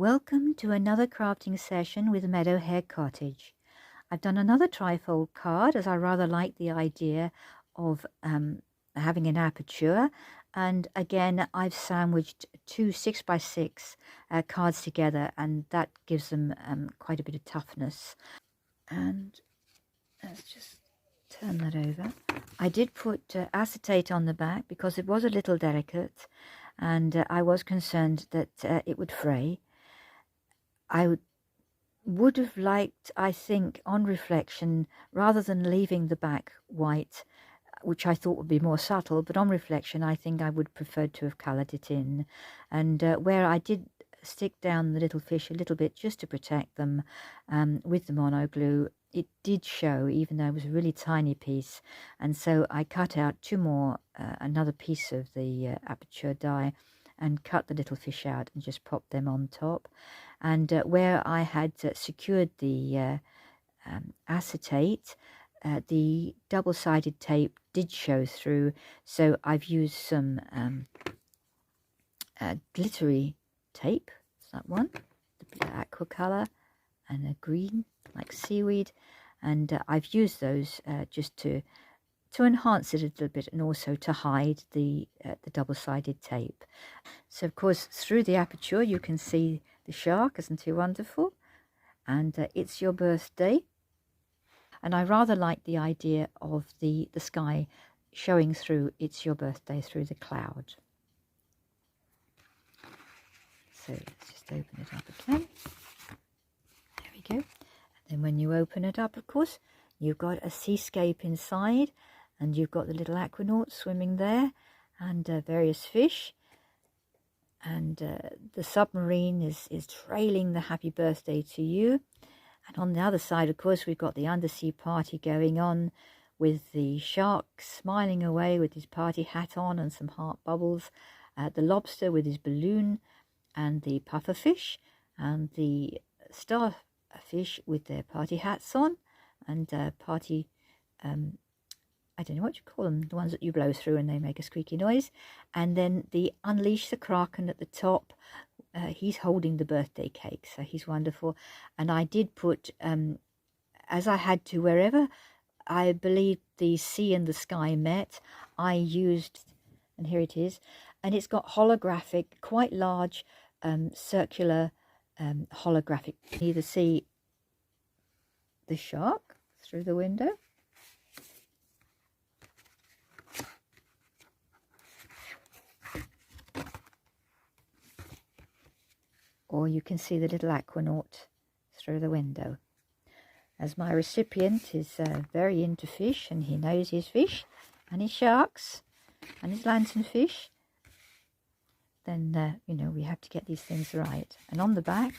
Welcome to another crafting session with Meadow Hare Cottage. I've done another trifold card as I rather like the idea of having an aperture, and again I've sandwiched two 6x6 cards together, and that gives them quite a bit of toughness. And let's just turn that over. I did put acetate on the back because it was a little delicate, and I was concerned that it would fray. I would have liked, I think, on reflection, rather than leaving the back white, which I thought would be more subtle, but on reflection I think I would prefer to have coloured it in. And where I did stick down the little fish a little bit just to protect them with the mono glue, it did show, even though it was a really tiny piece. And so I cut out two more, another piece of the aperture die, and cut the little fish out and just popped them on top. And where I had secured the acetate, the double-sided tape did show through, so I've used some glittery tape. It's that one, the aqua colour, and a green like seaweed, and I've used those just to enhance it a little bit, and also to hide the double-sided tape. So of course through the aperture you can see the shark. Isn't he wonderful? And it's your birthday, and I rather like the idea of the sky showing through it's your birthday through the cloud. So let's just open it up again. There we go. And then when you open it up, of course, you've got a seascape inside, and you've got the little aquanaut swimming there, and various fish. And the submarine is trailing the happy birthday to you. And on the other side, of course, we've got the undersea party going on, with the shark smiling away with his party hat on and some heart bubbles, the lobster with his balloon, and the pufferfish, and the starfish with their party hats on, and party I don't know what you call them, the ones that you blow through and they make a squeaky noise. And then the Unleash the Kraken at the top, he's holding the birthday cake, so he's wonderful. And I did put, as I had to, wherever I believe the sea and the sky met, I used, and here it is, and it's got holographic, quite large, circular holographic. You can either see the shark through the window, or you can see the little aquanaut through the window. As my recipient is very into fish, and he knows his fish and his sharks and his lanternfish, then you know, we have to get these things right. And on the back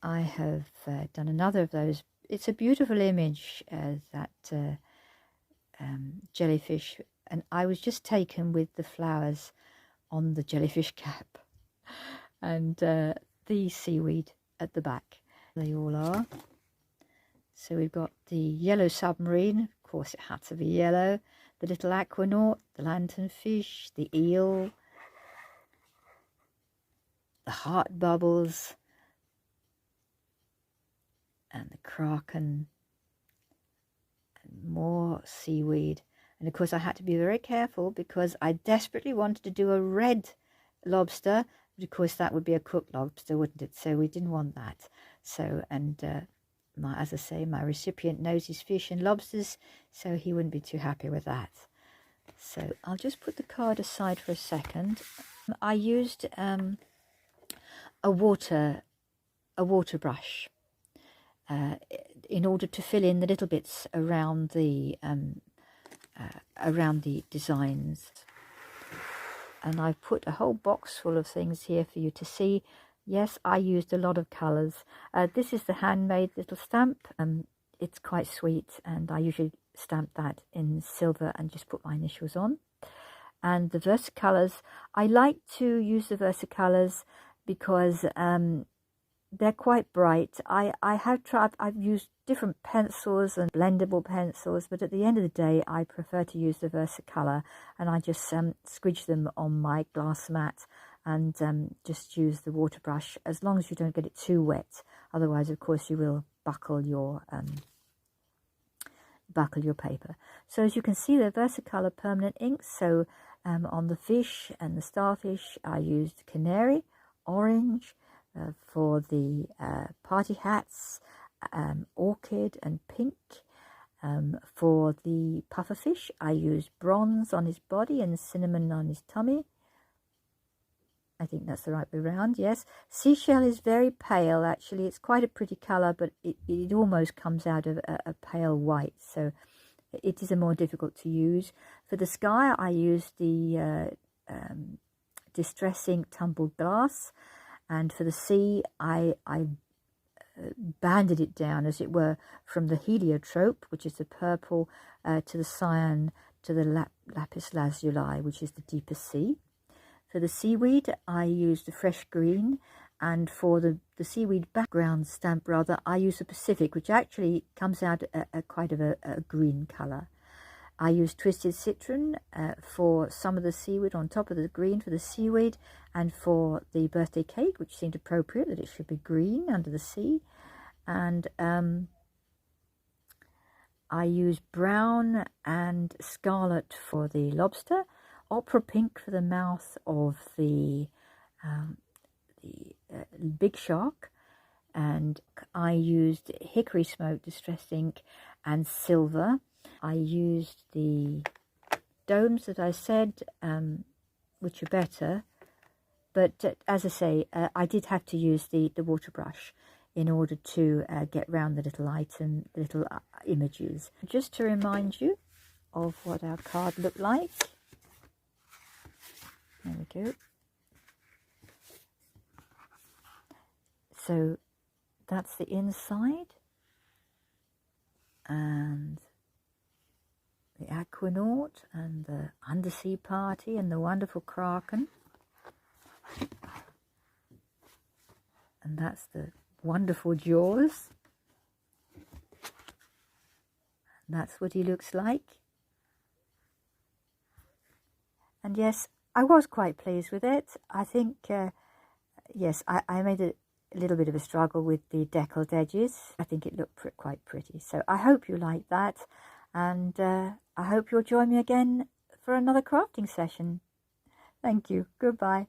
I have done another of those. It's a beautiful image, that jellyfish, and I was just taken with the flowers on the jellyfish cap, and the seaweed at the back. They all are. So we've got the yellow submarine, of course it had to be yellow, the little aquanaut, the lanternfish, the eel, the heart bubbles, and the kraken, and more seaweed. And of course I had to be very careful because I desperately wanted to do a red lobster, but of course that would be a cooked lobster, wouldn't it? So we didn't want that. So, and as I say, my recipient knows his fish and lobsters, so he wouldn't be too happy with that. So I'll just put the card aside for a second. I used a water brush in order to fill in the little bits around the designs. And I've put a whole box full of things here for you to see. Yes, I used a lot of colours. This is the handmade little stamp. It's quite sweet, and I usually stamp that in silver and just put my initials on. And the Versacolours, I like to use the Versacolours because they're quite bright. I've used different pencils and blendable pencils, but at the end of the day I prefer to use the Versacolour, and I just squidge them on my glass mat and just use the water brush as long as you don't get it too wet. Otherwise, of course, you will buckle your paper. So as you can see, they're Versacolor permanent inks. So on the fish and the starfish, I used canary, orange. For the party hats, orchid and pink. For the pufferfish, I used bronze on his body and cinnamon on his tummy. I think that's the right way around, yes. Seashell is very pale, actually. It's quite a pretty colour, but it almost comes out of a pale white, so it is a more difficult to use. For the sky, I used the Distress Ink Tumbled Glass, and for the sea, I banded it down, as it were, from the heliotrope, which is the purple, to the cyan, to the lapis lazuli, which is the deeper sea. For the seaweed, I used the fresh green, and for the seaweed background stamp, rather, I use the Pacific, which actually comes out quite of a green colour. I used Twisted Citron for some of the seaweed on top of the green for the seaweed, and for the birthday cake, which seemed appropriate that it should be green under the sea. And I used brown and scarlet for the lobster, opera pink for the mouth of the big shark, and I used hickory smoke distress ink and silver. I used the domes that I said, which are better, but as I say, I did have to use the water brush in order to get round the little images. Just to remind you of what our card looked like. There we go. So that's the inside, and the aquanaut and the undersea party and the wonderful kraken, and that's the wonderful jaws. That's what he looks like. And yes, I was quite pleased with it. I think, yes, I made a little bit of a struggle with the deckled edges. I think it looked quite pretty. So I hope you like that. And I hope you'll join me again for another crafting session. Thank you. Goodbye.